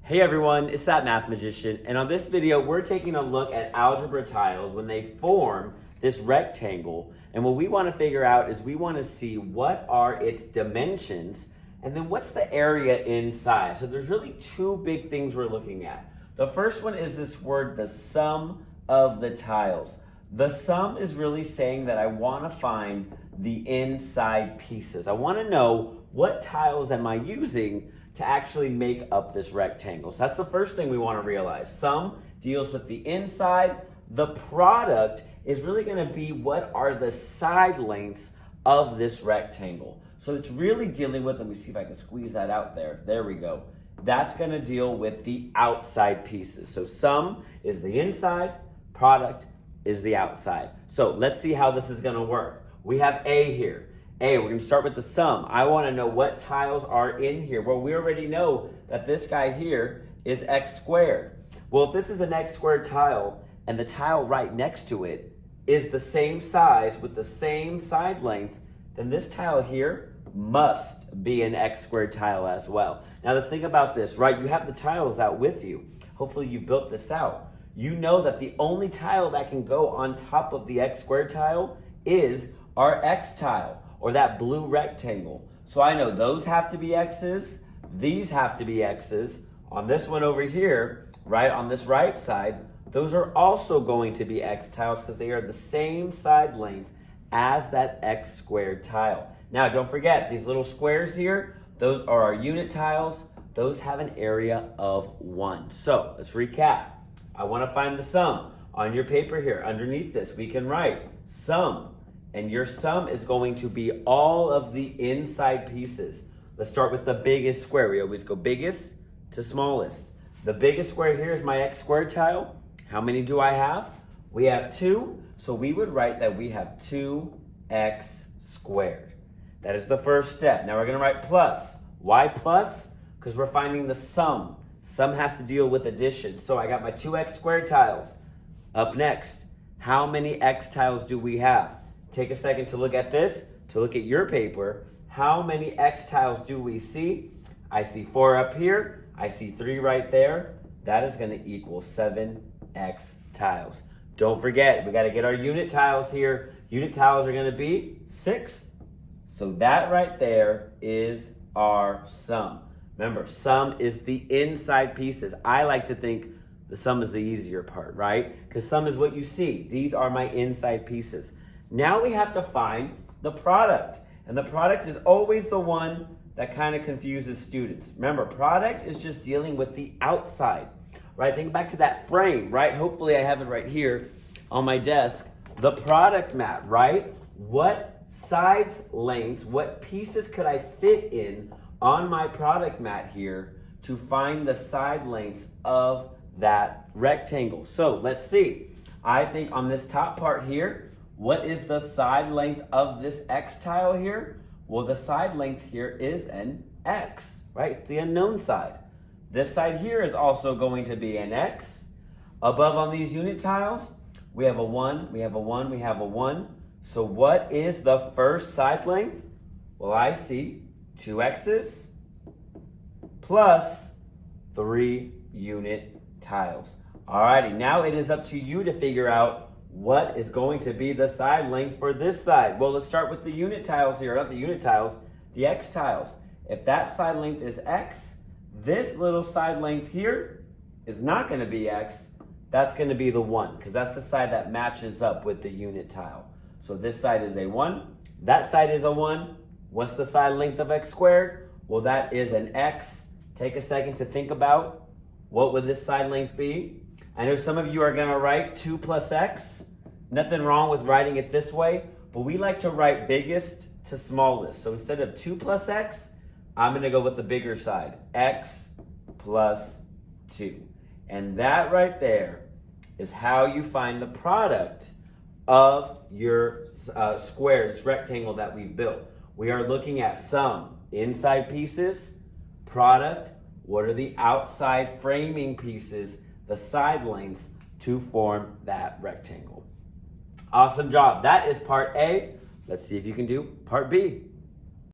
Hey everyone, it's that Math Magician, and on this video we're taking a look at algebra tiles when they form this rectangle. And what we want to figure out is we want to see what are its dimensions and then what's the area inside. So there's really two big things we're looking at. The first one is this word, the sum of the tiles. The sum is really saying that I want to find the inside pieces. I want to know what tiles am I using to actually make up this rectangle. So that's the first thing we want to realize. Sum deals with the inside. The product is really going to be what are the side lengths of this rectangle. So it's really dealing with, let me see if I can squeeze that out there. There we go. That's going to deal with the outside pieces. So sum is the inside, product is the outside. So let's see how this is going to work. We have A here. A, we're going to start with the sum. I want to know what tiles are in here. Well, we already know that this guy here is x squared. Well, if this is an x squared tile and the tile right next to it is the same size with the same side length, then this tile here must be an x squared tile as well. Now let's think about this, right? You have the tiles out with you. Hopefully you built this out. You know that the only tile that can go on top of the x squared tile is our x tile, or that blue rectangle. So I know those have to be x's, these have to be x's. On this one over here, right on this right side, those are also going to be x tiles because they are the same side length as that x squared tile. Now don't forget, these little squares here, those are our unit tiles. Those have an area of 1. So let's recap. I want to find the sum. On your paper here, underneath this, we can write sum. And your sum is going to be all of the inside pieces. Let's start with the biggest square. We always go biggest to smallest. The biggest square here is my x squared tile. How many do I have? We have 2. So we would write that we have 2x squared. That is the first step. Now we're going to write plus. Why plus? Because we're finding the sum. Sum has to deal with addition. So I got my 2x squared tiles. Up next, how many x tiles do we have? Take a second to look at this, to look at your paper. How many x tiles do we see? I see 4 up here. I see 3 right there. That is going to equal 7x tiles. Don't forget, we got to get our unit tiles here. Unit tiles are going to be 6. So that right there is our sum. Remember, sum is the inside pieces. I like to think the sum is the easier part, right? Because sum is what you see. These are my inside pieces. Now we have to find the product. And the product is always the one that kind of confuses students. Remember, product is just dealing with the outside, right? Think back to that frame, right? Hopefully I have it right here on my desk. The product mat, right? What sides lengths, what pieces could I fit in on my product mat here to find the side lengths of that rectangle? So let's see. I think on this top part here, what is the side length of this x tile here? Well, the side length here is an x, right? It's the unknown side. This side here is also going to be an x. Above on these unit tiles, we have a 1, we have a 1, we have a 1. So what is the first side length? Well, I see 2 x's plus 3 unit tiles. Alrighty, now it is up to you to figure out what is going to be the side length for this side. Well, let's start with the unit tiles here, not the unit tiles, the x tiles. If that side length is x, this little side length here is not going to be x. That's going to be the 1, because that's the side that matches up with the unit tile. So this side is a 1, that side is a 1. What's the side length of x squared? Well, that is an x. Take a second to think about what would this side length be. I know some of you are going to write 2 plus x. Nothing wrong with writing it this way, but we like to write biggest to smallest. So instead of 2 plus x, I'm going to go with the bigger side, x plus 2. And that right there is how you find the product of your square, this rectangle that we've built. We are looking at sum, inside pieces, product, what are the outside framing pieces, the side lengths to form that rectangle. Awesome job. That is part A. Let's see if you can do part B.